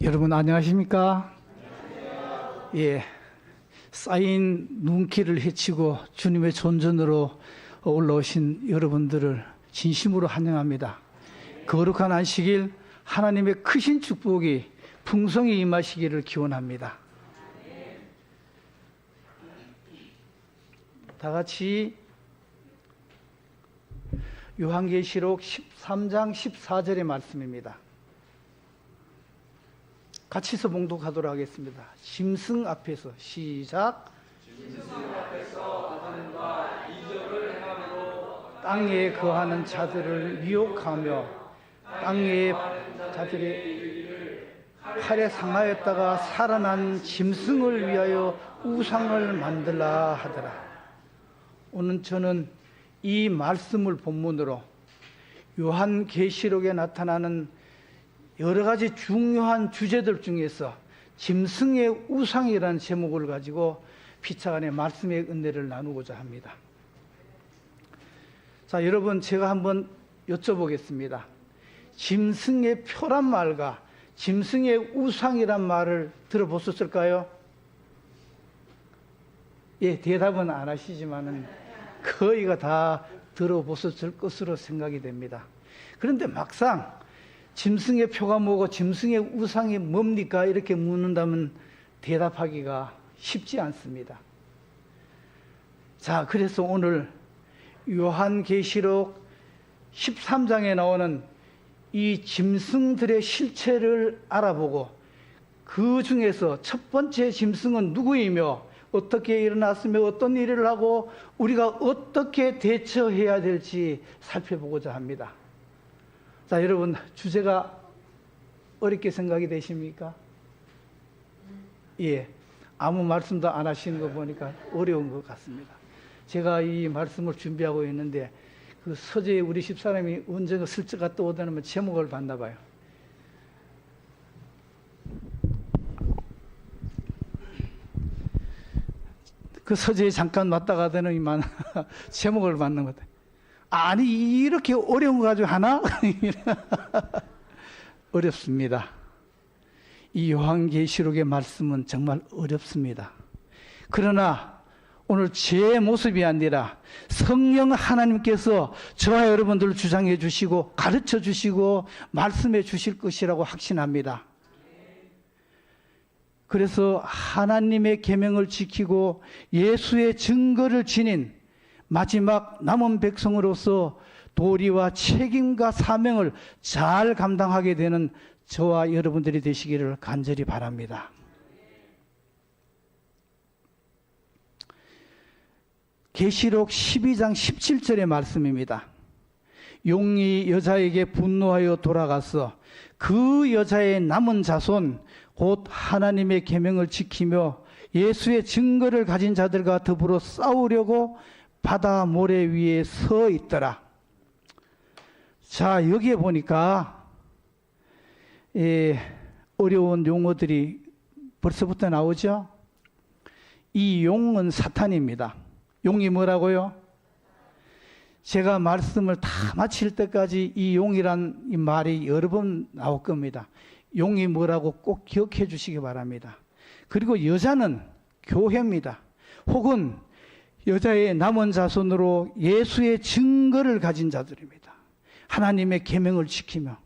여러분 안녕하십니까? 예, 쌓인 눈길을 헤치고 주님의 존전으로 올라오신 여러분들을 진심으로 환영합니다. 거룩한 안식일 하나님의 크신 축복이 풍성히 임하시기를 기원합니다. 다 같이 요한계시록 13장 14절의 말씀입니다. 같이서 봉독하도록 하겠습니다. 짐승 앞에서 시작. 짐승 앞에서 하나님과 이적을 행함으로 땅에 거하는 자들을 미혹하며 땅에 자들의 팔에 상하였다가 살아난 짐승을 위하여 우상을 만들라 하더라. 오늘 저는 이 말씀을 본문으로 요한계시록에 나타나는 여러 가지 중요한 주제들 중에서 짐승의 우상이라는 제목을 가지고 피차간의 말씀의 은혜를 나누고자 합니다. 자, 여러분 제가 한번 여쭤보겠습니다. 짐승의 표란 말과 짐승의 우상이란 말을 들어보셨을까요? 예, 대답은 안 하시지만은 거의가 다 들어보셨을 것으로 생각이 됩니다. 그런데 막상 짐승의 표가 뭐고 짐승의 우상이 뭡니까? 이렇게 묻는다면 대답하기가 쉽지 않습니다. 자, 그래서 오늘 요한계시록 13장에 나오는 이 짐승들의 실체를 알아보고 그 중에서 첫 번째 짐승은 누구이며 어떻게 일어났으며 어떤 일을 하고 우리가 어떻게 대처해야 될지 살펴보고자 합니다. 자, 여러분 주제가 어렵게 생각이 되십니까? 예, 아무 말씀도 안 하시는 거 보니까 어려운 것 같습니다. 제가 이 말씀을 준비하고 있는데 그 서재에 우리 집사람이 언젠가 슬쩍 갔다 오다면 제목을 봤나 봐요. 그 서재에 잠깐 왔다 가더니 이만 제목을 받는 것 같아요. 아니 이렇게 어려운 거 가지고 하나? 어렵습니다. 이 요한계시록의 말씀은 정말 어렵습니다. 그러나 오늘 제 모습이 아니라 성령 하나님께서 저와 여러분들을 주장해 주시고 가르쳐 주시고 말씀해 주실 것이라고 확신합니다. 그래서 하나님의 계명을 지키고 예수의 증거를 지닌 마지막 남은 백성으로서 도리와 책임과 사명을 잘 감당하게 되는 저와 여러분들이 되시기를 간절히 바랍니다. 계시록 12장 17절의 말씀입니다. 용이 여자에게 분노하여 돌아가서 그 여자의 남은 자손 곧 하나님의 계명을 지키며 예수의 증거를 가진 자들과 더불어 싸우려고 바다 모래 위에 서 있더라. 자, 여기에 보니까 어려운 용어들이 벌써부터 나오죠. 이 용은 사탄입니다. 용이 뭐라고요? 제가 말씀을 다 마칠 때까지 이 용이란 이 말이 여러 번 나올 겁니다. 용이 뭐라고 꼭 기억해 주시기 바랍니다. 그리고 여자는 교회입니다. 혹은 여자의 남은 자손으로 예수의 증거를 가진 자들입니다. 하나님의 계명을 지키며.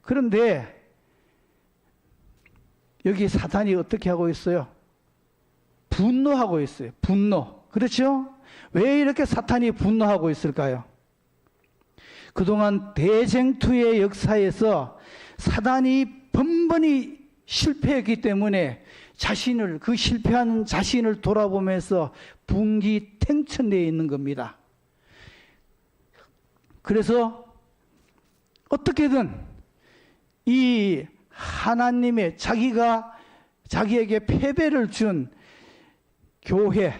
그런데 여기 사탄이 어떻게 하고 있어요? 분노하고 있어요. 분노. 그렇죠? 왜 이렇게 사탄이 분노하고 있을까요? 그동안 대쟁투의 역사에서 사단이 번번이 실패했기 때문에 그 실패한 자신을 돌아보면서 분기탱천되어 있는 겁니다. 그래서 어떻게든 이 하나님의 자기에게 패배를 준 교회,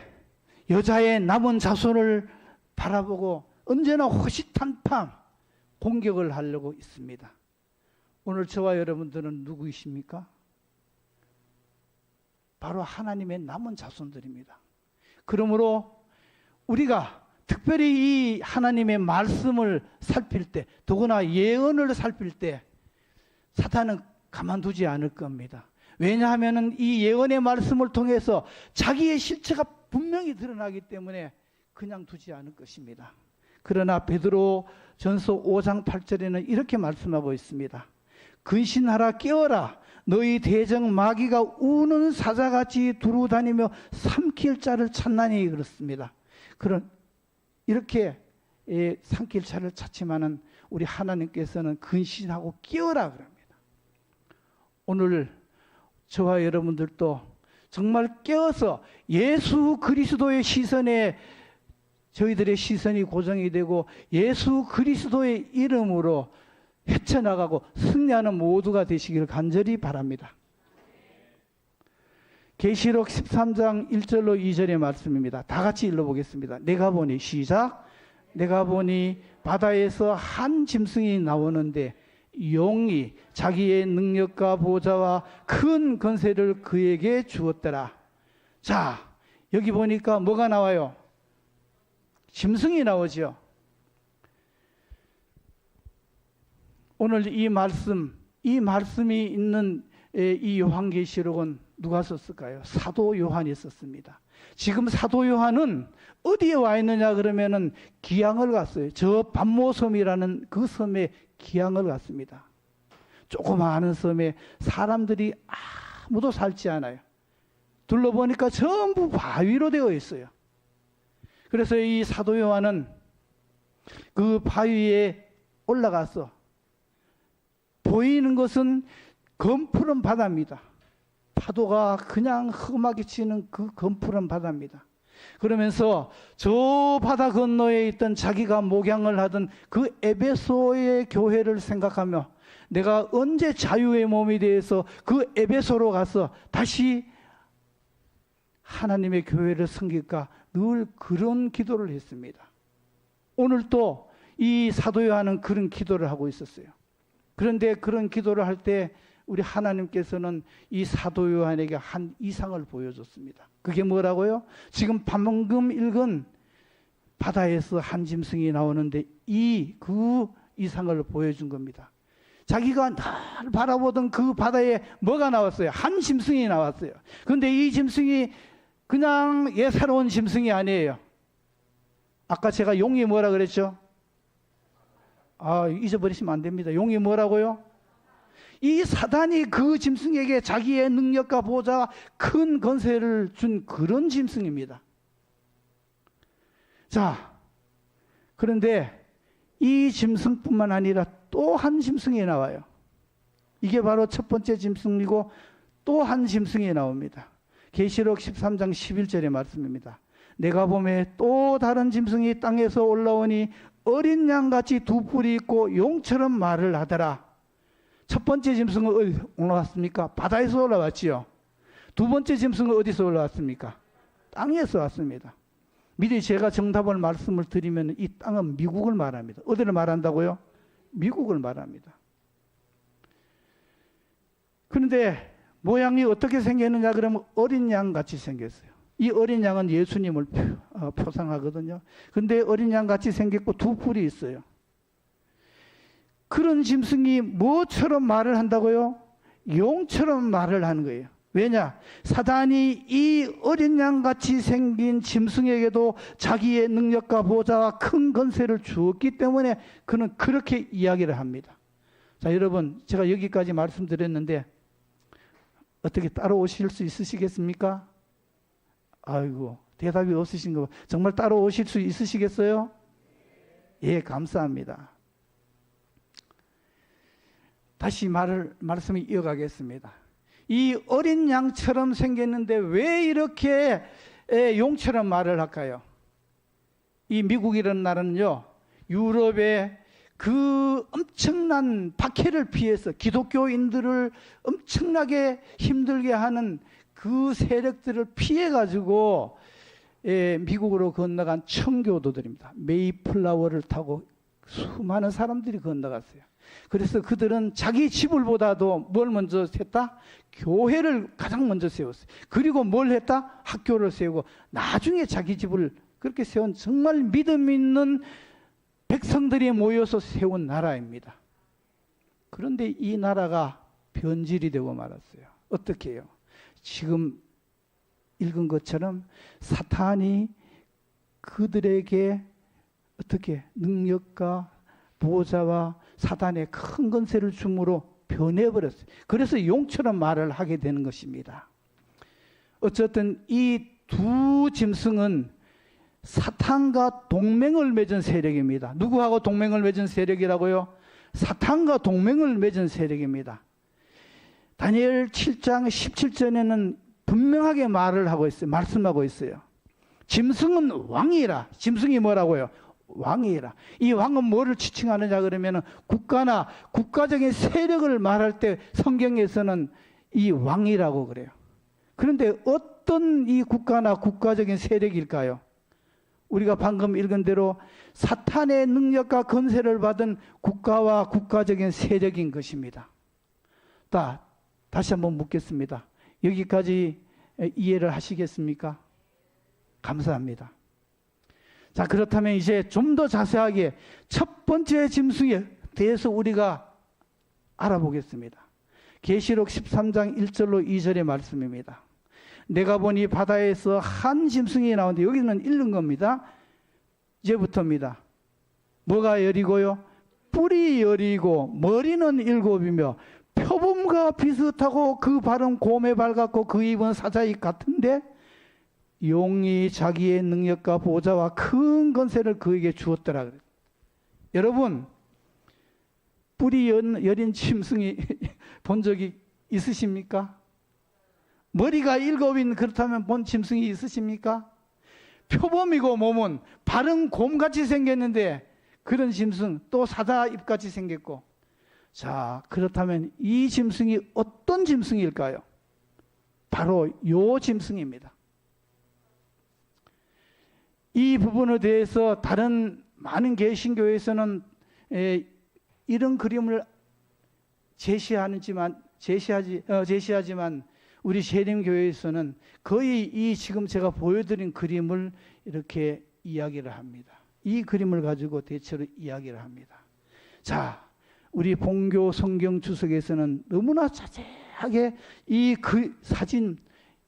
여자의 남은 자손을 바라보고 언제나 호시탄탐 공격을 하려고 있습니다. 오늘 저와 여러분들은 누구이십니까? 바로 하나님의 남은 자손들입니다. 그러므로 우리가 특별히 이 하나님의 말씀을 살필 때, 더구나 예언을 살필 때 사탄은 가만두지 않을 겁니다. 왜냐하면 이 예언의 말씀을 통해서 자기의 실체가 분명히 드러나기 때문에 그냥 두지 않을 것입니다. 그러나 베드로 전서 5장 8절에는 이렇게 말씀하고 있습니다. 근신하라, 깨어라. 너희 대적 마귀가 우는 사자같이 두루 다니며 삼킬 자를 찾나니, 그렇습니다. 이렇게 삼킬 자를 찾지만은 우리 하나님께서는 근신하고 깨어라 그럽니다. 오늘 저와 여러분들도 정말 깨어서 예수 그리스도의 시선에 저희들의 시선이 고정이 되고 예수 그리스도의 이름으로 헤쳐나가고 승리하는 모두가 되시기를 간절히 바랍니다. 계시록 13장 1절로 2절의 말씀입니다. 다 같이 읽어보겠습니다. 내가 보니, 시작. 내가 보니 바다에서 한 짐승이 나오는데 용이 자기의 능력과 보좌와 큰 권세를 그에게 주었더라. 자, 여기 보니까 뭐가 나와요? 짐승이 나오죠. 오늘 이 말씀이 있는 이 요한계시록은 누가 썼을까요? 사도 요한이 썼습니다. 지금 사도 요한은 어디에 와 있느냐 그러면은 기양을 갔어요. 저 반모섬이라는 그 섬에 기양을 갔습니다. 조그마한 섬에 사람들이 아무도 살지 않아요. 둘러보니까 전부 바위로 되어 있어요. 그래서 이 사도 요한은 그 바위에 올라가서 보이는 것은 검푸른 바다입니다. 파도가 그냥 험하게 치는 그 검푸른 바다입니다. 그러면서 저 바다 건너에 있던 자기가 목양을 하던 그 에베소의 교회를 생각하며 내가 언제 자유의 몸이 되어서 그 에베소로 가서 다시 하나님의 교회를 섬길까 늘 그런 기도를 했습니다. 오늘 또 이 사도 요한은 그런 기도를 하고 있었어요. 그런데 그런 기도를 할 때 우리 하나님께서는 이 사도 요한에게 한 이상을 보여줬습니다. 그게 뭐라고요? 지금 방금 읽은 바다에서 한 짐승이 나오는데 그 이상을 보여준 겁니다. 자기가 늘 바라보던 그 바다에 뭐가 나왔어요? 한 짐승이 나왔어요. 그런데 이 짐승이 그냥 예사로운 짐승이 아니에요. 아까 제가 용이 뭐라 그랬죠? 잊어버리시면 안 됩니다. 용이 뭐라고요? 이 사단이 그 짐승에게 자기의 능력과 보좌와 큰 권세를 준 그런 짐승입니다. 자, 그런데 이 짐승뿐만 아니라 또 한 짐승이 나와요. 이게 바로 첫 번째 짐승이고 또 한 짐승이 나옵니다. 계시록 13장 11절의 말씀입니다. 내가 보매 또 다른 짐승이 땅에서 올라오니 어린 양같이 두 뿔이 있고 용처럼 말을 하더라. 첫 번째 짐승은 어디 올라왔습니까? 바다에서 올라왔지요. 두 번째 짐승은 어디서 올라왔습니까? 땅에서 왔습니다. 미리 제가 정답을 말씀을 드리면 이 땅은 미국을 말합니다. 어디를 말한다고요? 미국을 말합니다. 그런데 모양이 어떻게 생겼느냐 그러면 어린 양같이 생겼어요. 이 어린 양은 예수님을 표상하거든요. 근데 어린 양같이 생겼고 두 뿔이 있어요. 그런 짐승이 뭐처럼 말을 한다고요? 용처럼 말을 하는 거예요. 왜냐? 사단이 이 어린 양같이 생긴 짐승에게도 자기의 능력과 보좌와 큰 권세를 주었기 때문에 그는 그렇게 이야기를 합니다. 자, 여러분, 제가 여기까지 말씀드렸는데 어떻게 따라오실 수 있으시겠습니까? 아이고, 대답이 없으신 거 정말 따라오실 수 있으시겠어요? 예, 감사합니다. 다시 말씀을 이어가겠습니다. 이 어린 양처럼 생겼는데 왜 이렇게 용처럼 말을 할까요? 이 미국이라는 나라는요, 유럽의 그 엄청난 박해를 피해서 기독교인들을 엄청나게 힘들게 하는 그 세력들을 피해가지고 미국으로 건너간 청교도들입니다. 메이플라워를 타고 수많은 사람들이 건너갔어요. 그래서 그들은 자기 지불보다도 뭘 먼저 했다? 교회를 가장 먼저 세웠어요. 그리고 뭘 했다? 학교를 세우고 나중에 자기 집을 그렇게 세운 정말 믿음 있는 백성들이 모여서 세운 나라입니다. 그런데 이 나라가 변질이 되고 말았어요. 어떻게 해요? 지금 읽은 것처럼 사탄이 그들에게 어떻게 능력과 보호자와 사단의 큰 권세를 줌으로 변해버렸어요. 그래서 용처럼 말을 하게 되는 것입니다. 어쨌든 이 두 짐승은 사탄과 동맹을 맺은 세력입니다. 누구하고 동맹을 맺은 세력이라고요? 사탄과 동맹을 맺은 세력입니다. 다니엘 7장 17절에는 분명하게 말을 하고 있어요. 말씀하고 있어요. 짐승은 왕이라. 짐승이 뭐라고요? 왕이라. 이 왕은 뭐를 지칭하느냐 그러면 국가나 국가적인 세력을 말할 때 성경에서는 이 왕이라고 그래요. 그런데 어떤 이 국가나 국가적인 세력일까요? 우리가 방금 읽은 대로 사탄의 능력과 권세를 받은 국가와 국가적인 세력인 것입니다. 다시 한번 묻겠습니다. 여기까지 이해를 하시겠습니까? 감사합니다. 자, 그렇다면 이제 좀 더 자세하게 첫 번째 짐승에 대해서 우리가 알아보겠습니다. 계시록 13장 1절로 2절의 말씀입니다. 내가 보니 바다에서 한 짐승이 나오는데 여기는 읽는 겁니다. 이제부터입니다. 뭐가 열이고요? 뿔이 열이고 머리는 7이며 표범과 비슷하고 그 발은 곰의 발 같고 그 입은 사자입 같은데 용이 자기의 능력과 보좌와 큰 권세를 그에게 주었더라 그래요. 여러분, 뿔이 여린 짐승이 본 적이 있으십니까? 머리가 7인 그렇다면 본 짐승이 있으십니까? 표범이고 몸은 발은 곰같이 생겼는데 그런 짐승, 또 사자 입같이 생겼고. 자, 그렇다면 이 짐승이 어떤 짐승일까요? 바로 요 짐승입니다. 이 부분에 대해서 다른 많은 개신교에서는 이런 그림을 제시하지만 우리 재림교회에서는 거의 이 지금 제가 보여드린 그림을 이렇게 이야기를 합니다. 이 그림을 가지고 대체로 이야기를 합니다. 자, 우리 본교 성경 주석에서는 너무나 자세하게 이 사진,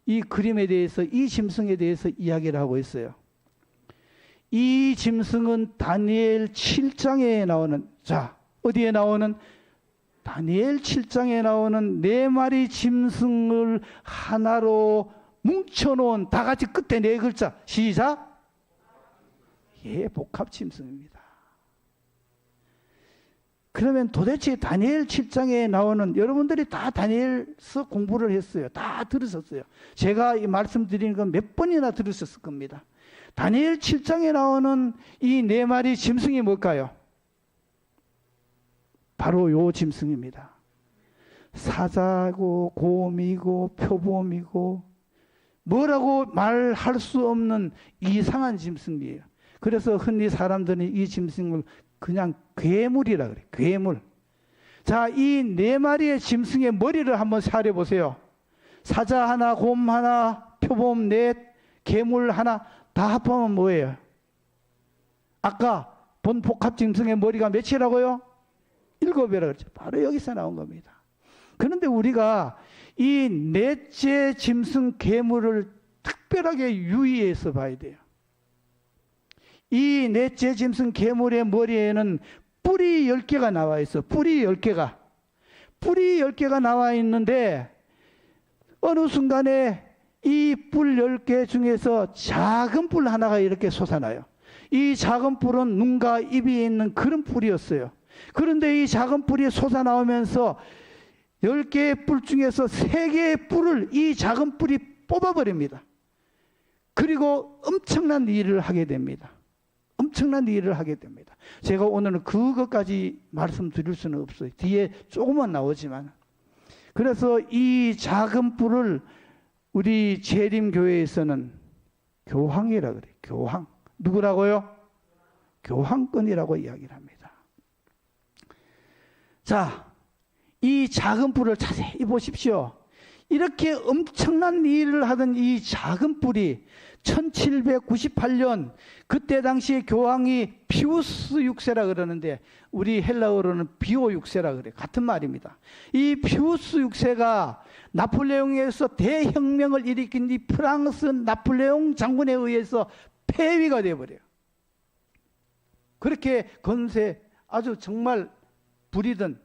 이 그림에 대해서, 이 짐승에 대해서 이야기를 하고 있어요. 이 짐승은 다니엘 7장에 나오는, 자, 어디에 나오는? 다니엘 7장에 나오는 4마리 짐승을 하나로 뭉쳐놓은, 다 같이 끝에 4글자, 시작! 예, 복합 짐승입니다. 그러면 도대체 다니엘 7장에 나오는, 여러분들이 다 다니엘서 공부를 했어요. 다 들으셨어요. 제가 이 말씀드리는 건 몇 번이나 들으셨을 겁니다. 다니엘 7장에 나오는 이 4마리 짐승이 뭘까요? 바로 요 짐승입니다. 사자고 곰이고 표범이고 뭐라고 말할 수 없는 이상한 짐승이에요. 그래서 흔히 사람들이 이 짐승을 그냥 괴물이라 그래요. 괴물. 자, 이 4마리의 짐승의 머리를 한번 사려보세요. 사자 하나, 곰 하나, 표범 넷, 괴물 하나 다 합하면 뭐예요? 아까 본 복합 짐승의 머리가 몇이라고요? 7이라고 그랬죠. 바로 여기서 나온 겁니다. 그런데 우리가 이 넷째 짐승 괴물을 특별하게 유의해서 봐야 돼요. 이 넷째 짐승 괴물의 머리에는 뿔이 10개가 나와 있어. 뿔이 10개가. 뿔이 10개가 나와 있는데 어느 순간에 이 뿔 10개 중에서 작은 뿔 하나가 이렇게 솟아나요. 이 작은 뿔은 눈과 입이 있는 그런 뿔이었어요. 그런데 이 작은 뿔이 솟아나오면서 10개의 뿔 중에서 3개의 뿔을 이 작은 뿔이 뽑아버립니다. 그리고 엄청난 일을 하게 됩니다. 엄청난 일을 하게 됩니다. 제가 오늘은 그것까지 말씀드릴 수는 없어요. 뒤에 조금만 나오지만. 그래서 이 작은 뿔을 우리 재림교회에서는 교황이라 그래요. 교황. 누구라고요? 교황권이라고 이야기를 합니다. 자, 이 작은 뿔을 자세히 보십시오. 이렇게 엄청난 일을 하던 이 작은 뿔이 1798년 그때 당시에 교황이 피우스 6세라 그러는데 우리 헬라어로는 비오 6세라 그래요. 같은 말입니다. 이 피우스 6세가 나폴레옹에서 대혁명을 일으킨 이 프랑스 나폴레옹 장군에 의해서 폐위가 되어버려요. 그렇게 건세 아주 정말 부리던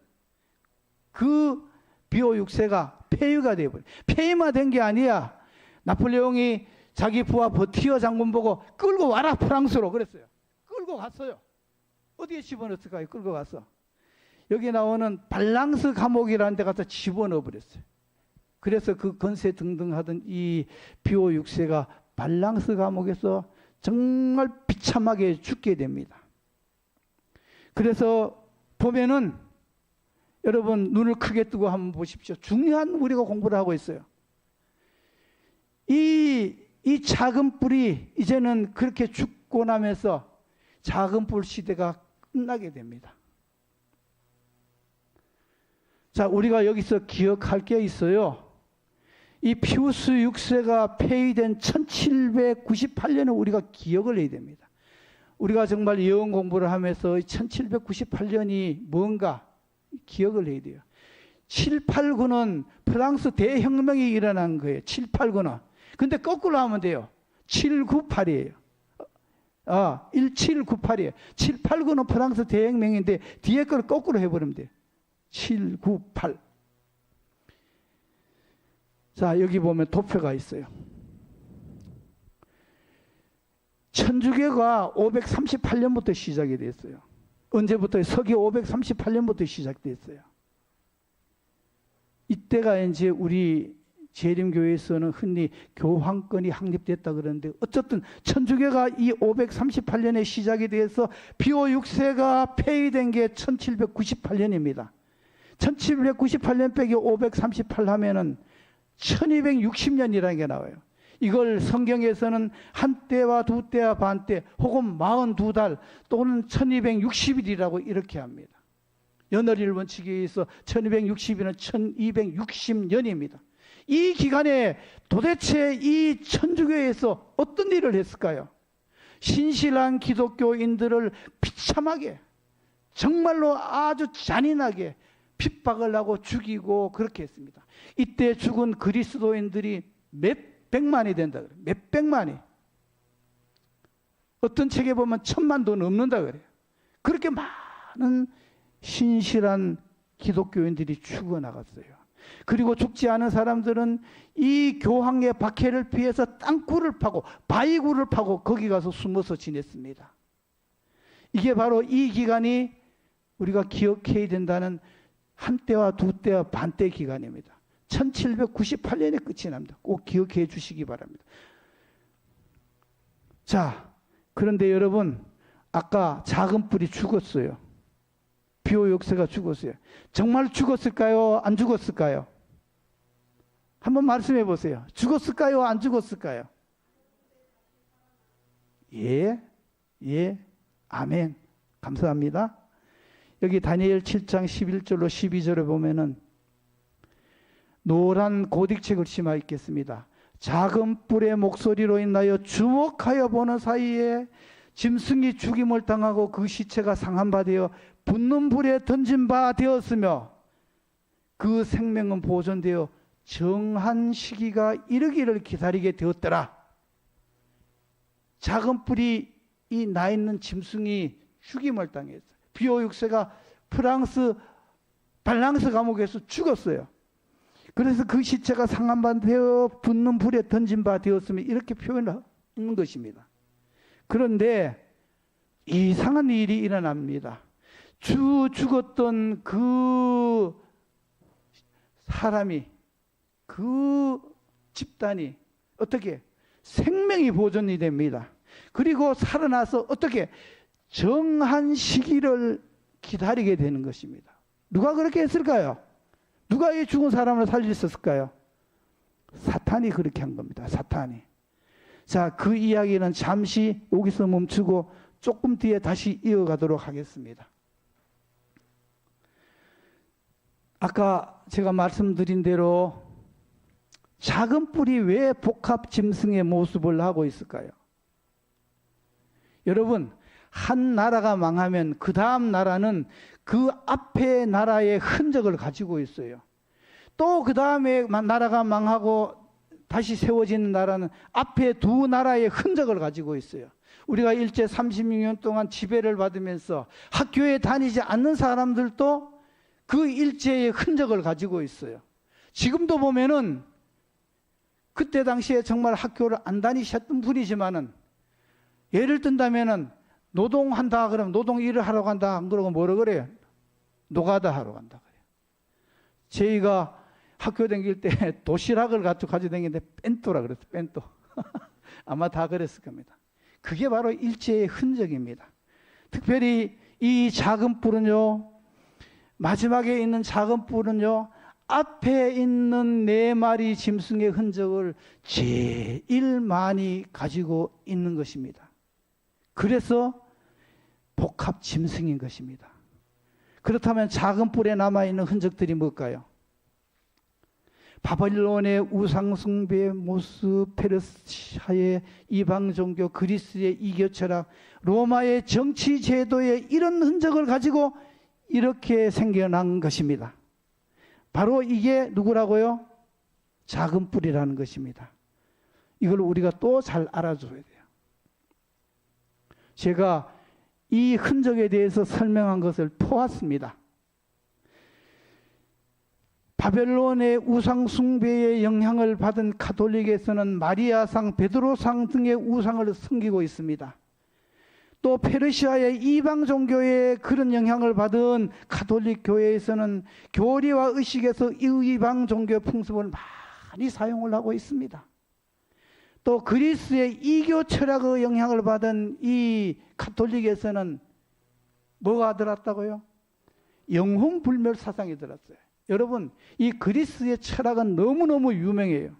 그 비오 6세가 폐위가 되어버려요. 폐위만 된 게 아니야. 나폴레옹이 자기 부하 버티어 장군 보고 끌고 와라 프랑스로 그랬어요. 끌고 갔어요. 어디에 집어넣었을까요? 끌고 가서 여기 나오는 발랑스 감옥이라는 데 가서 집어넣어 버렸어요. 그래서 그 건세 등등하던 이 비오 6세가 발랑스 감옥에서 정말 비참하게 죽게 됩니다. 그래서 보면은 여러분 눈을 크게 뜨고 한번 보십시오. 중요한 우리가 공부를 하고 있어요. 이 작은 뿔이 이제는 그렇게 죽고 나면서 작은 뿔 시대가 끝나게 됩니다. 자, 우리가 여기서 기억할 게 있어요. 이 피우스 6세가 폐위된 1798년에 우리가 기억을 해야 됩니다. 우리가 정말 예언 공부를 하면서 1798년이 뭔가 기억을 해야 돼요. 789는 프랑스 대혁명이 일어난 거예요. 789는. 근데 거꾸로 하면 돼요. 798이에요. 1798이에요. 789는 프랑스 대혁명인데 뒤에 걸 거꾸로 해버리면 돼요. 798. 자, 여기 보면 도표가 있어요. 천주교가 538년부터 시작이 됐어요. 언제부터? 서기 538년부터 시작됐어요. 이때가 이제 우리 재림교회에서는 흔히 교황권이 확립됐다 그러는데 어쨌든 천주교가 이 538년에 시작이 돼서 비오 6세가 폐위된 게 1798년입니다. 1798년 빼기 538 하면은 1260년이라는 게 나와요. 이걸 성경에서는 한 때와 두 때와 반 때 혹은 42달 또는 1260일이라고 이렇게 합니다. 연월일 원칙에 의해서 1260일은 1260년입니다. 이 기간에 도대체 이 천주교에서 어떤 일을 했을까요? 신실한 기독교인들을 비참하게 정말로 아주 잔인하게 핍박을 하고 죽이고 그렇게 했습니다. 이때 죽은 그리스도인들이 몇 백만이 된다 그래요. 몇 백만이. 어떤 책에 보면 1000만도 넘는다 그래요. 그렇게 많은 신실한 기독교인들이 죽어나갔어요. 그리고 죽지 않은 사람들은 이 교황의 박해를 피해서 땅굴을 파고 바위굴을 파고 거기 가서 숨어서 지냈습니다. 이게 바로 이 기간이 우리가 기억해야 된다는 한때와 두때와 반때 기간입니다. 1798년에 끝이 납니다. 꼭 기억해 주시기 바랍니다. 자, 그런데 여러분 아까 작은 뿔이 죽었어요. 비오 6세가 죽었어요. 정말 죽었을까요? 안 죽었을까요? 한번 말씀해 보세요. 죽었을까요? 안 죽었을까요? 예, 아멘. 감사합니다. 여기 다니엘 7장 11절로 12절에 보면은 노란 고딕체 글씨만 있겠습니다. 작은 뿔의 목소리로 인하여 주목하여 보는 사이에 짐승이 죽임을 당하고 그 시체가 상한 바 되어 붙는 불에 던진 바 되었으며 그 생명은 보존되어 정한 시기가 이르기를 기다리게 되었더라. 작은 뿔이 이 나 있는 짐승이 죽임을 당했어요. 비오 6세가 프랑스 발랑스 감옥에서 죽었어요. 그래서 그 시체가 상한 바 되어 붙는 불에 던진 바 되었으며 이렇게 표현하는 것입니다. 그런데 이상한 일이 일어납니다. 죽었던 그 사람이 그 집단이 어떻게 생명이 보존이 됩니다. 그리고 살아나서 어떻게 정한 시기를 기다리게 되는 것입니다. 누가 그렇게 했을까요? 누가 이 죽은 사람을 살릴 수 있을까요? 사탄이 그렇게 한 겁니다. 사탄이. 자, 그 이야기는 잠시 여기서 멈추고 조금 뒤에 다시 이어가도록 하겠습니다. 아까 제가 말씀드린 대로 작은 뿔이 왜 복합 짐승의 모습을 하고 있을까요? 여러분, 한 나라가 망하면 그 다음 나라는 그 앞에 나라의 흔적을 가지고 있어요. 또 그 다음에 나라가 망하고 다시 세워지는 나라는 앞에 두 나라의 흔적을 가지고 있어요. 우리가 일제 36년 동안 지배를 받으면서 학교에 다니지 않는 사람들도 그 일제의 흔적을 가지고 있어요. 지금도 보면은 그때 당시에 정말 학교를 안 다니셨던 분이지만은 예를 든다면은 노동한다 그러면 노동 일을 하러 간다 안 그러고 뭐라 그래요? 노가다 하러 간다 그래요. 저희가 학교 다닐 때 도시락을 가지고 다니는데 뺀또라 그랬어요. 뺀또. 아마 다 그랬을 겁니다. 그게 바로 일제의 흔적입니다. 특별히 이 작은 뿔은요, 마지막에 있는 작은 뿔은요, 앞에 있는 네 마리 짐승의 흔적을 제일 많이 가지고 있는 것입니다. 그래서 복합 짐승인 것입니다. 그렇다면 작은 뿔에 남아있는 흔적들이 뭘까요? 바벨론의 우상숭배의 모습, 페르시아의 이방종교, 그리스의 이교철학, 로마의 정치제도의 이런 흔적을 가지고 이렇게 생겨난 것입니다. 바로 이게 누구라고요? 작은 뿔이라는 것입니다. 이걸 우리가 또 잘 알아줘야 돼요. 제가 이 흔적에 대해서 설명한 것을 보았습니다. 바벨론의 우상 숭배의 영향을 받은 가톨릭에서는 마리아상, 베드로상 등의 우상을 섬기고 있습니다. 또 페르시아의 이방 종교의 그런 영향을 받은 가톨릭 교회에서는 교리와 의식에서 이방 종교 풍습을 많이 사용을 하고 있습니다. 또 그리스의 이교 철학의 영향을 받은 이 가톨릭에서는 뭐가 들었다고요? 영혼 불멸 사상이 들었어요. 여러분, 이 그리스의 철학은 너무너무 유명해요.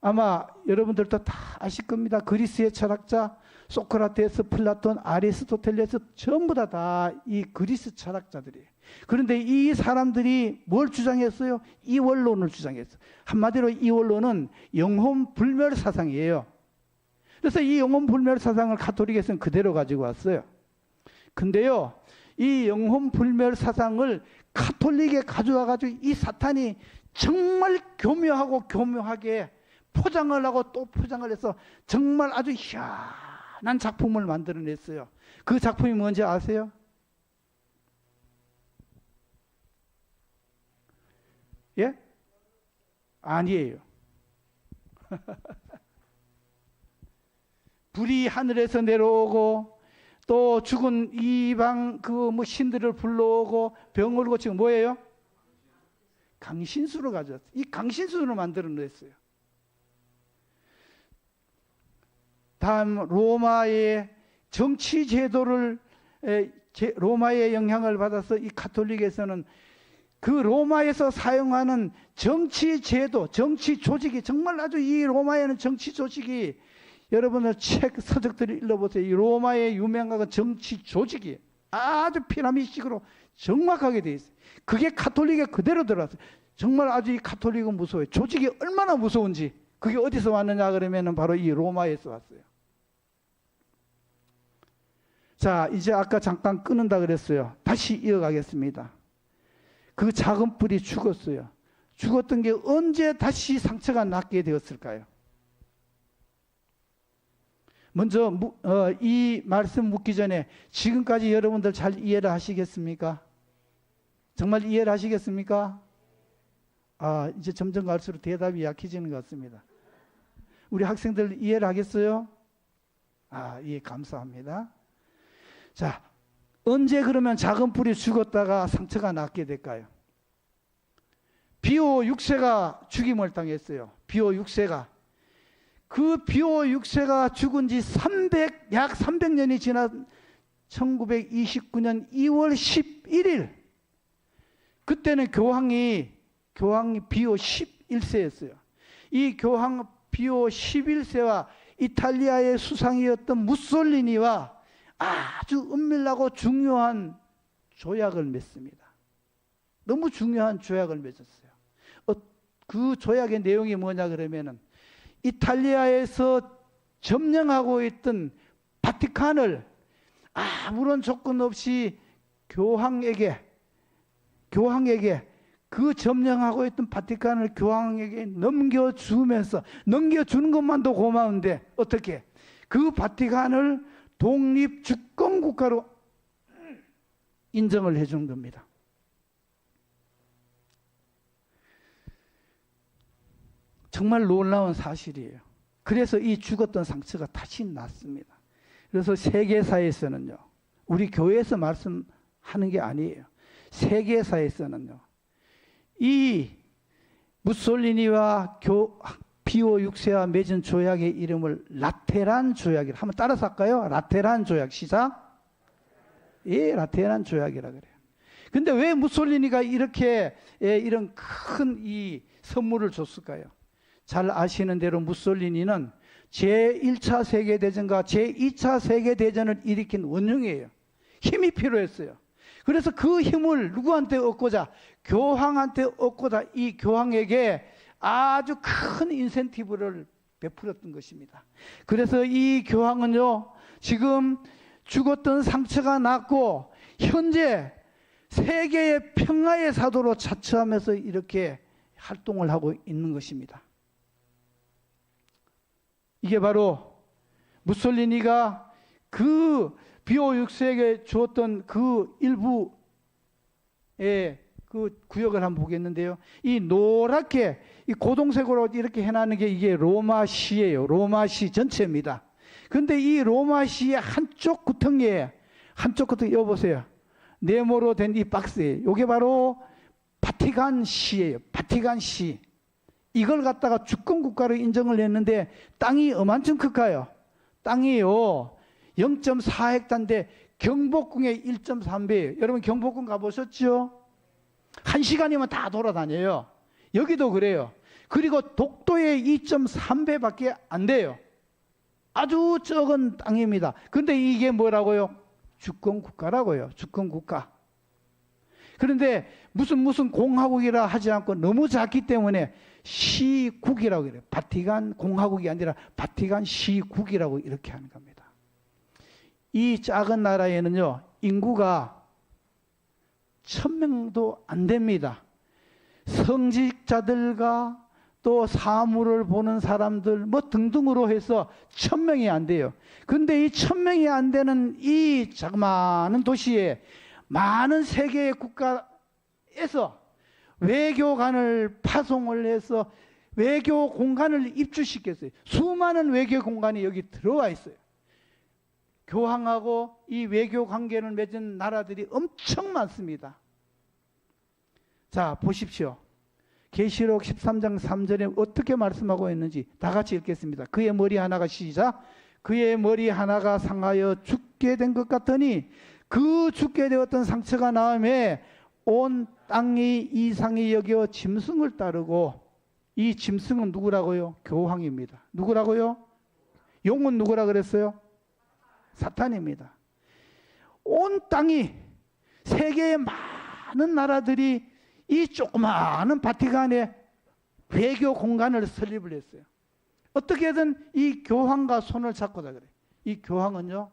아마 여러분들도 다 아실 겁니다. 그리스의 철학자 소크라테스, 플라톤, 아리스토텔레스 전부 다 이 그리스 철학자들이에요. 그런데 이 사람들이 뭘 주장했어요? 이원론을 주장했어요. 한마디로 이원론은 영혼 불멸 사상이에요. 그래서 이 영혼 불멸 사상을 가톨릭에서는 그대로 가지고 왔어요. 근데요, 이 영혼 불멸 사상을 가톨릭에 가져와가지고 이 사탄이 정말 교묘하고 교묘하게 포장을 하고 또 포장을 해서 정말 아주 희한한 작품을 만들어냈어요. 그 작품이 뭔지 아세요? 예? 아니에요. 불이 하늘에서 내려오고 또 죽은 이방 신들을 불러오고 병을 고치고 뭐예요? 강신수를 가져왔어요. 이 강신수를 만들어냈어요. 다음 로마의 정치 제도를 로마의 영향을 받아서 이 가톨릭에서는 그 로마에서 사용하는 정치 제도, 정치 조직이 정말 아주 이 로마에는 정치 조직이 여러분들 책 서적들을 읽어보세요. 이 로마의 유명한 정치 조직이 아주 피라미드식으로 정확하게 되어 있어요. 그게 가톨릭에 그대로 들어왔어요. 정말 아주 이 가톨릭은 무서워요. 조직이 얼마나 무서운지. 그게 어디서 왔느냐 그러면 바로 이 로마에서 왔어요. 자, 이제 아까 잠깐 끊는다 그랬어요. 다시 이어가겠습니다. 그 작은 뿔이 죽었어요. 죽었던 게 언제 다시 상처가 낫게 되었을까요? 먼저 이 말씀 묻기 전에 지금까지 여러분들 잘 이해를 하시겠습니까? 정말 이해를 하시겠습니까? 아, 이제 점점 갈수록 대답이 약해지는 것 같습니다. 우리 학생들 이해를 하겠어요? 아, 예, 감사합니다. 자, 언제 그러면 작은 뿔이 죽었다가 상처가 낫게 될까요? 비오 6세가 죽임을 당했어요. 비오 6세가. 그 비오 6세가 죽은 지 약 300년이 지난 1929년 2월 11일. 그때는 교황이 비오 11세였어요. 이 교황 비오 11세와 이탈리아의 수상이었던 무솔리니와 아주 은밀하고 중요한 조약을 맺습니다. 너무 중요한 조약을 맺었어요. 그 조약의 내용이 뭐냐 그러면은 이탈리아에서 점령하고 있던 바티칸을 아무런 조건 없이 교황에게 그 점령하고 있던 바티칸을 교황에게 넘겨주면서, 넘겨주는 것만도 고마운데 어떻게 그 바티칸을 독립 주권 국가로 인정을 해준 겁니다. 정말 놀라운 사실이에요. 그래서 이 죽었던 상처가 다시 났습니다. 그래서 세계사에서는요, 우리 교회에서 말씀하는 게 아니에요. 세계사에서는요, 이 무솔리니와 피오 6세와 맺은 조약의 이름을 라테란 조약이라, 한번 따라서 할까요? 라테란 조약. 시작. 예, 라테란 조약이라 그래요. 근데 왜 무솔리니가 이렇게 이런 큰 이 선물을 줬을까요? 잘 아시는 대로 무솔리니는 제1차 세계대전과 제2차 세계대전을 일으킨 원흉이에요. 힘이 필요했어요. 그래서 그 힘을 누구한테 얻고자? 교황한테 얻고자 이 교황에게 아주 큰 인센티브를 베풀었던 것입니다. 그래서 이 교황은요, 지금 죽었던 상처가 났고 현재 세계의 평화의 사도로 자처하면서 이렇게 활동을 하고 있는 것입니다. 이게 바로 무솔리니가 그 비오 6세에게 주었던 그 일부의 그 구역을 한번 보겠는데요. 이 노랗게 이 고동색으로 이렇게 해놨는 게 이게 로마시예요. 로마시 전체입니다. 그런데 이 로마시의 한쪽 구덩이에, 여보세요. 네모로 된 이 박스에, 이게 바로 바티칸시예요. 바티칸시. 이걸 갖다가 주권 국가로 인정을 했는데 땅이 어만큼 클까요? 땅이요 0.4헥타르인데 경복궁의 1.3배예요. 여러분 경복궁 가보셨죠? 1시간이면 다 돌아다녀요. 여기도 그래요. 그리고 독도의 2.3배밖에 안 돼요. 아주 적은 땅입니다. 근데 이게 뭐라고요? 주권 국가라고요. 주권 국가. 그런데 무슨 공화국이라 하지 않고 너무 작기 때문에 시국이라고 그래요. 바티칸 공화국이 아니라 바티칸 시국이라고 이렇게 하는 겁니다. 이 작은 나라에는요, 인구가 1000명도 안 됩니다. 성직자들과 또 사물을 보는 사람들 뭐 등등으로 해서 1000명이 안 돼요. 근데 이 1000명이 안 되는 이 자그마한 도시에 많은 세계의 국가에서 외교관을 파송을 해서 외교 공간을 입주시켰어요. 수많은 외교 공간이 여기 들어와 있어요. 교황하고 이 외교 관계를 맺은 나라들이 엄청 많습니다. 자, 보십시오. 계시록 13장 3절에 어떻게 말씀하고 있는지 다 같이 읽겠습니다. 그의 머리 하나가, 시작. 그의 머리 하나가 상하여 죽게 된 것 같더니 그 죽게 되었던 상처가 나음에 온 땅이 이상히 여겨 짐승을 따르고, 이 짐승은 누구라고요? 교황입니다. 누구라고요? 용은 누구라 그랬어요? 사탄입니다. 온 땅이, 세계의 많은 나라들이 이 조그마한 바티칸에 외교 공간을 설립을 했어요. 어떻게든 이 교황과 손을 잡고자 그래요. 이 교황은요,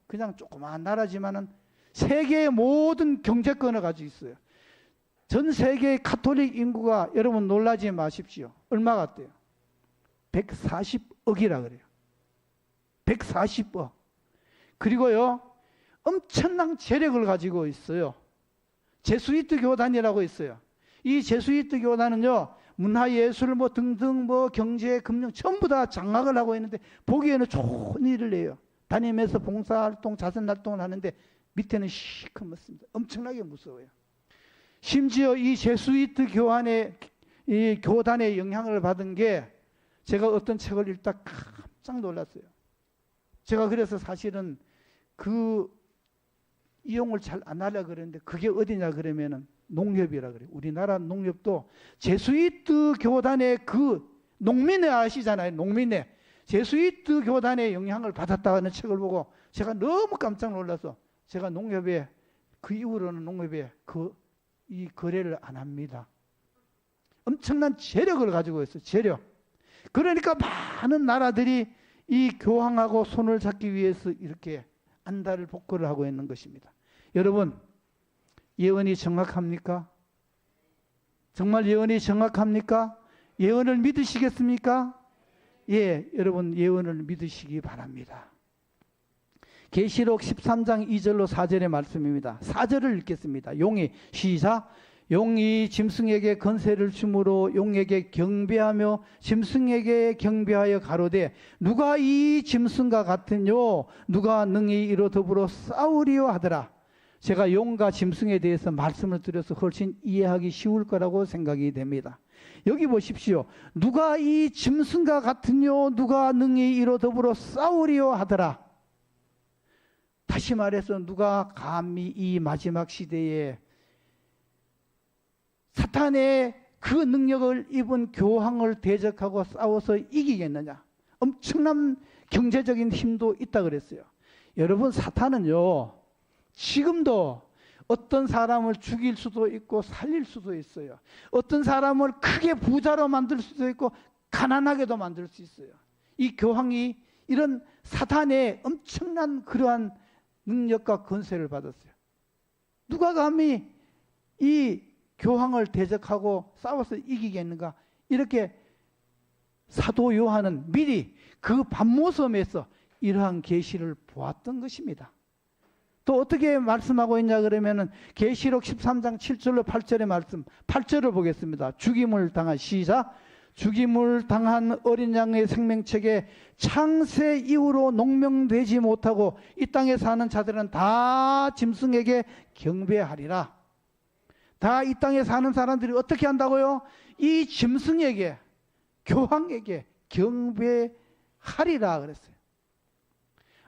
그냥 조그마한 나라지만은 세계의 모든 경제권을 가지고 있어요. 전 세계의 가톨릭 인구가, 여러분 놀라지 마십시오. 얼마 같대요? 140억이라 그래요. 140억. 그리고요, 엄청난 재력을 가지고 있어요. 제수이트 교단이라고 있어요. 이 제수이트 교단은요, 문화예술 뭐 등등 뭐 경제, 금융 전부 다 장악을 하고 있는데 보기에는 좋은 일을 해요. 다니면서 봉사활동, 자선활동을 하는데 밑에는 시커멓습니다. 엄청나게 무서워요. 심지어 이 제수이트 이 교단의 영향을 받은 게, 제가 어떤 책을 읽다 깜짝 놀랐어요. 제가 그래서 사실은 그 이용을 잘 안 하려고 그랬는데, 그게 어디냐 그러면은 농협이라 그래요. 우리나라 농협도 제수이트 교단의 그 농민회 아시잖아요. 농민회. 제수이트 교단의 영향을 받았다는 책을 보고 제가 너무 깜짝 놀라서 제가 농협에, 그 이후로는 농협에 이 거래를 안 합니다. 엄청난 재력을 가지고 있어요. 재력. 그러니까 많은 나라들이 이 교황하고 손을 잡기 위해서 이렇게 안달을 복구를 하고 있는 것입니다. 여러분, 예언이 정확합니까? 정말 예언이 정확합니까? 예언을 믿으시겠습니까? 예, 여러분 예언을 믿으시기 바랍니다. 계시록 13장 2절로 4절의 말씀입니다. 4절을 읽겠습니다. 용이 시작. 용이 짐승에게 권세를 주므로 용에게 경배하며 짐승에게 경배하여 가로되 누가 이 짐승과 같으뇨 누가 능히 이로 더불어 싸우리요 하더라. 제가 용과 짐승에 대해서 말씀을 드려서 훨씬 이해하기 쉬울 거라고 생각이 됩니다. 여기 보십시오. 누가 이 짐승과 같으뇨 누가 능히 이로 더불어 싸우리요 하더라. 다시 말해서 누가 감히 이 마지막 시대에 사탄의 그 능력을 입은 교황을 대적하고 싸워서 이기겠느냐. 엄청난 경제적인 힘도 있다 그랬어요. 여러분, 사탄은요 지금도 어떤 사람을 죽일 수도 있고 살릴 수도 있어요. 어떤 사람을 크게 부자로 만들 수도 있고 가난하게도 만들 수 있어요. 이 교황이 이런 사탄의 엄청난 그러한 능력과 권세를 받았어요. 누가 감히 이 교황을 대적하고 싸워서 이기겠는가? 이렇게 사도 요한은 미리 그 밤모섬에서 이러한 계시를 보았던 것입니다. 또 어떻게 말씀하고 있냐 그러면은 계시록 13장 7절로 8절의 말씀, 8절을 보겠습니다. 죽임을 당한 시작. 죽임을 당한 어린 양의 생명책에 창세 이후로 농명되지 못하고 이 땅에 사는 자들은 다 짐승에게 경배하리라. 다 이 땅에 사는 사람들이 어떻게 한다고요? 이 짐승에게, 교황에게 경배하리라 그랬어요.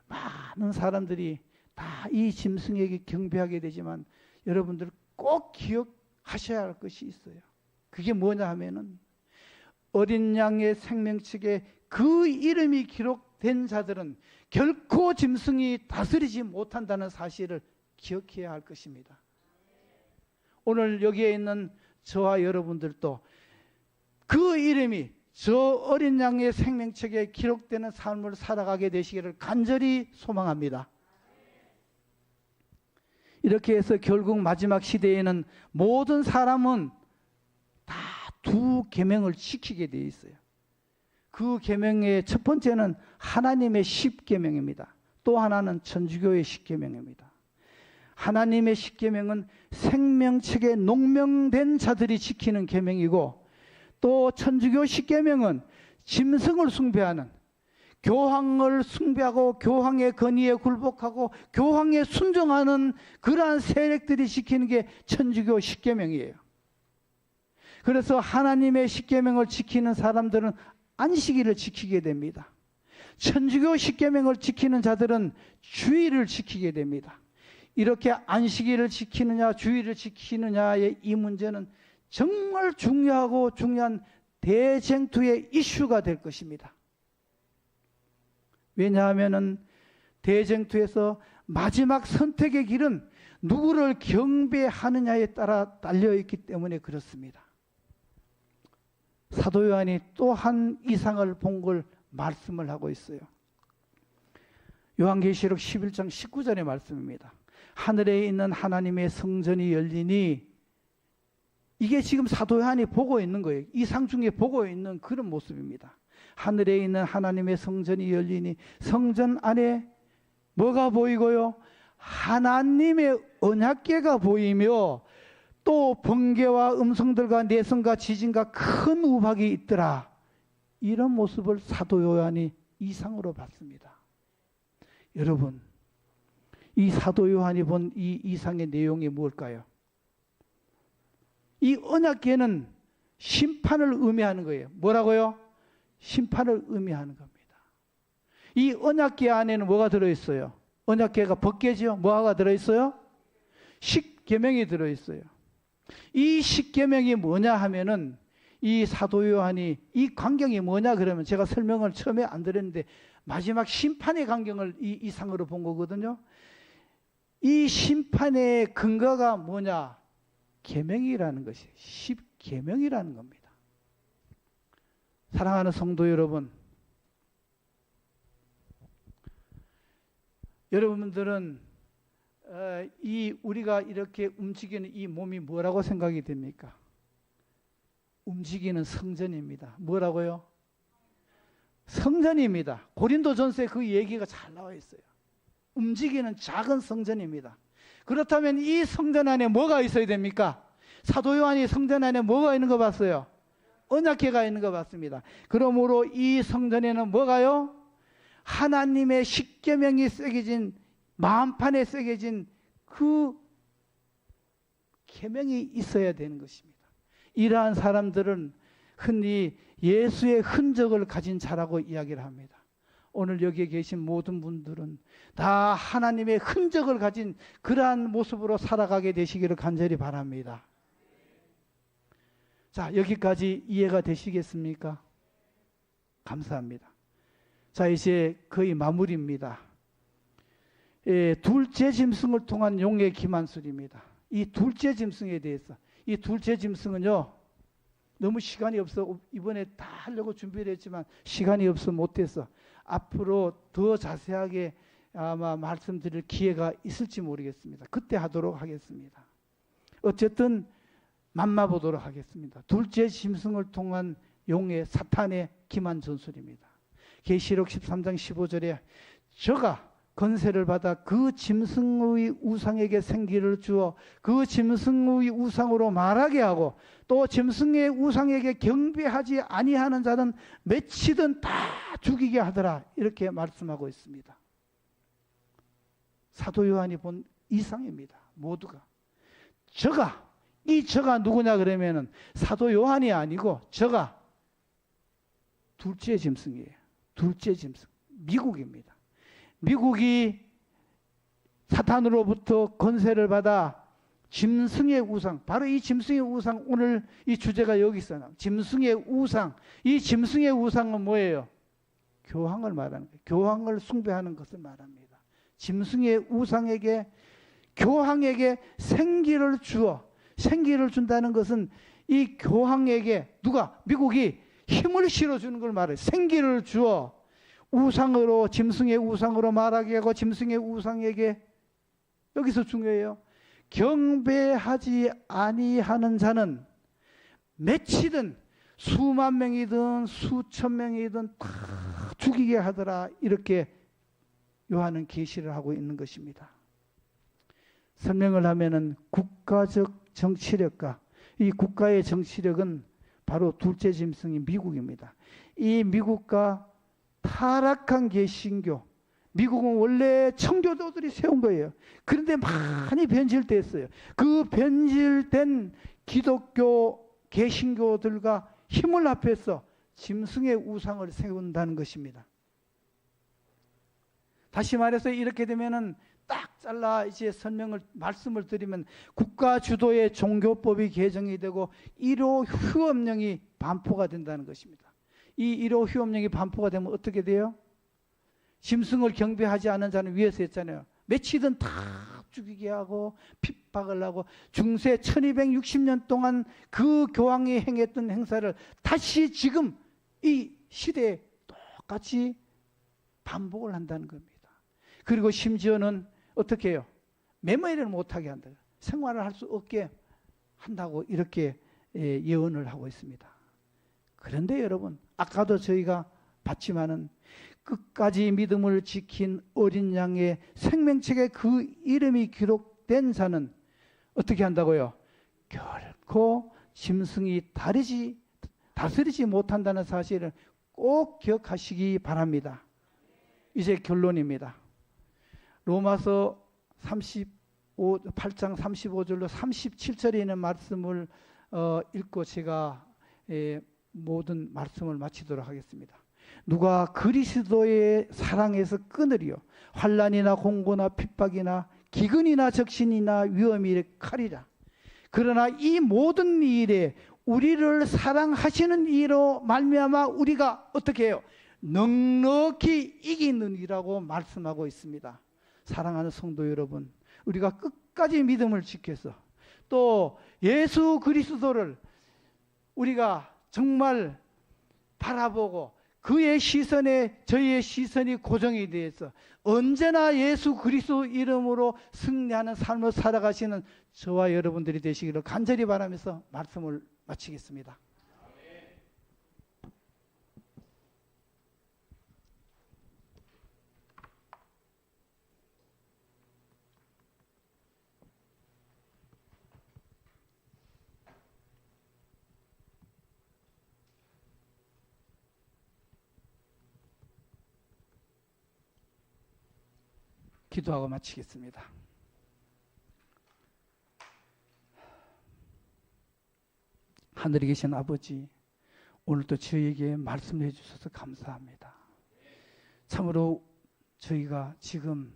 많은 사람들이 다 이 짐승에게 경배하게 되지만 여러분들 꼭 기억하셔야 할 것이 있어요. 그게 뭐냐 하면은 어린 양의 생명책에 그 이름이 기록된 자들은 결코 짐승이 다스리지 못한다는 사실을 기억해야 할 것입니다. 오늘 여기에 있는 저와 여러분들도 그 이름이 저 어린 양의 생명책에 기록되는 삶을 살아가게 되시기를 간절히 소망합니다. 이렇게 해서 결국 마지막 시대에는 모든 사람은 다 두 계명을 지키게 되어 있어요. 그 계명의 첫 번째는 하나님의 십계명입니다. 또 하나는 천주교의 십계명입니다. 하나님의 십계명은 생명책에 농명된 자들이 지키는 계명이고, 또 천주교 십계명은 짐승을 숭배하는, 교황을 숭배하고 교황의 권위에 굴복하고 교황에 순종하는 그러한 세력들이 지키는 게 천주교 십계명이에요. 그래서 하나님의 십계명을 지키는 사람들은 안식일을 지키게 됩니다. 천주교 십계명을 지키는 자들은 주일을 지키게 됩니다. 이렇게 안식일을 지키느냐 주일을 지키느냐의 이 문제는 정말 중요하고 중요한 대쟁투의 이슈가 될 것입니다. 왜냐하면 대쟁투에서 마지막 선택의 길은 누구를 경배하느냐에 따라 달려있기 때문에 그렇습니다. 사도 요한이 또 한 이상을 본 걸 말씀을 하고 있어요. 요한계시록 11장 19절의 말씀입니다. 하늘에 있는 하나님의 성전이 열리니, 이게 지금 사도 요한이 보고 있는 거예요. 이상 중에 보고 있는 그런 모습입니다. 하늘에 있는 하나님의 성전이 열리니 성전 안에 뭐가 보이고요? 하나님의 언약궤가 보이며 또 번개와 음성들과 내성과 지진과 큰 우박이 있더라. 이런 모습을 사도 요한이 이상으로 봤습니다. 여러분, 이 사도 요한이 본 이 이상의 내용이 무엇일까요? 이 언약궤는 심판을 의미하는 거예요. 뭐라고요? 심판을 의미하는 겁니다. 이 언약궤 안에는 뭐가 들어있어요? 언약궤가 법궤죠. 뭐가 들어있어요? 십계명이 들어있어요. 이 십계명이 뭐냐 하면은 이 사도 요한이 이 광경이 뭐냐 그러면 제가 설명을 처음에 안 드렸는데 마지막 심판의 광경을 이 이상으로 본 거거든요. 이 심판의 근거가 뭐냐? 계명이라는 것이 십계명이라는 겁니다. 사랑하는 성도 여러분, 여러분들은 우리가 이렇게 움직이는 이 몸이 뭐라고 생각이 됩니까? 움직이는 성전입니다. 뭐라고요? 성전입니다. 고린도전서에 그 얘기가 잘 나와 있어요. 움직이는 작은 성전입니다. 그렇다면 이 성전 안에 뭐가 있어야 됩니까? 사도 요한이 성전 안에 뭐가 있는 거 봤어요? 언약궤가 있는 거 봤습니다. 그러므로 이 성전에는 뭐가요? 하나님의 십계명이 새겨진, 마음판에 새겨진 그 계명이 있어야 되는 것입니다. 이러한 사람들은 흔히 예수의 흔적을 가진 자라고 이야기를 합니다. 오늘 여기에 계신 모든 분들은 다 하나님의 흔적을 가진 그러한 모습으로 살아가게 되시기를 간절히 바랍니다. 자, 여기까지 이해가 되시겠습니까? 감사합니다. 자, 이제 거의 마무리입니다. 둘째 짐승을 통한 용의 기만술입니다. 이 둘째 짐승에 대해서, 이 둘째 짐승은요, 너무 시간이 없어 이번에 다 하려고 준비를 했지만 시간이 없어 못해서 앞으로 더 자세하게 아마 말씀드릴 기회가 있을지 모르겠습니다. 그때 하도록 하겠습니다. 어쨌든 만나보도록 하겠습니다. 둘째 짐승을 통한 용의 사탄의 기만 전술입니다. 계시록 13장 15절에 저가 건세를 받아 그 짐승의 우상에게 생기를 주어 그 짐승의 우상으로 말하게 하고 또 짐승의 우상에게 경배하지 아니하는 자는 맺히든 다 죽이게 하더라, 이렇게 말씀하고 있습니다. 사도 요한이 본 이상입니다. 모두가 이 저가 누구냐 그러면은 사도 요한이 아니고 저가 둘째 짐승이에요. 둘째 짐승, 미국입니다. 미국이 사탄으로부터 권세를 받아 짐승의 우상, 바로 이 짐승의 우상, 오늘 이 주제가 여기 있어요. 짐승의 우상. 이 짐승의 우상은 뭐예요? 교황을 말하는 거예요. 교황을 숭배하는 것을 말합니다. 짐승의 우상에게, 교황에게 생기를 주어, 생기를 준다는 것은 이 교황에게 누가? 미국이 힘을 실어주는 걸 말해요. 생기를 주어 우상으로, 짐승의 우상으로 말하게 하고 짐승의 우상에게, 여기서 중요해요. 경배하지 아니하는 자는 맺히든 수만 명이든 수천 명이든 다 죽이게 하더라, 이렇게 요한은 계시를 하고 있는 것입니다. 설명을 하면은 국가적 정치력과 이 국가의 정치력은 바로 둘째 짐승인 미국입니다. 이 미국과 타락한 개신교, 미국은 원래 청교도들이 세운 거예요. 그런데 많이 변질됐어요. 그 변질된 기독교 개신교들과 힘을 합해서 짐승의 우상을 세운다는 것입니다. 다시 말해서 이렇게 되면은 딱 잘라 이제 말씀을 드리면 국가 주도의 종교법이 개정이 되고 1호 휴업령이 반포가 된다는 것입니다. 이 1호 휴업령이 반포가 되면 어떻게 돼요? 짐승을 경배하지 않은 자는 위에서 했잖아요. 맺히든 다 죽이게 하고 핍박을 하고 중세 1260년 동안 그 교황이 행했던 행사를 다시 지금 이 시대에 똑같이 반복을 한다는 겁니다. 그리고 심지어는 어떻게 해요? 매매를 못하게 한다. 생활을 할 수 없게 한다고 이렇게 예언을 하고 있습니다. 그런데 여러분, 아까도 저희가 봤지만은 끝까지 믿음을 지킨 어린 양의 생명책에 그 이름이 기록된 자는 어떻게 한다고요? 결코 짐승이 다스리지 못한다는 사실을 꼭 기억하시기 바랍니다. 이제 결론입니다. 로마서 8장 35절로 37절에 있는 말씀을 읽고 제가 모든 말씀을 마치도록 하겠습니다. 누가 그리스도의 사랑에서 끊으리요 환난이나 공고나 핍박이나 기근이나 적신이나 위험이 칼이라. 그러나 이 모든 일에 우리를 사랑하시는 이로 말미암아 우리가 어떻게 해요? 넉넉히 이기느니라고 말씀하고 있습니다. 사랑하는 성도 여러분, 우리가 끝까지 믿음을 지켜서 또 예수 그리스도를 우리가 정말 바라보고 그의 시선에 저희의 시선이 고정이 되어서 언제나 예수 그리스도 이름으로 승리하는 삶을 살아가시는 저와 여러분들이 되시기를 간절히 바라면서 말씀을 마치겠습니다. 기도하고 마치겠습니다. 하늘에 계신 아버지, 오늘도 저희에게 말씀해 주셔서 감사합니다. 참으로 저희가 지금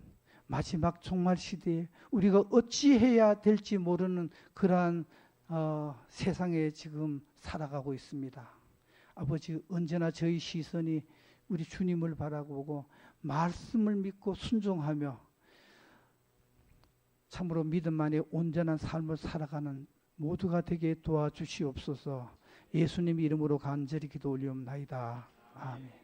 마지막 종말 시대에 우리가 어찌해야 될지 모르는 그러한 세상에 지금 살아가고 있습니다. 아버지, 언제나 저희 시선이 우리 주님을 바라보고 말씀을 믿고 순종하며 참으로 믿음 안에 온전한 삶을 살아가는 모두가 되게 도와주시옵소서. 예수님 이름으로 간절히 기도 올리옵나이다. 아멘.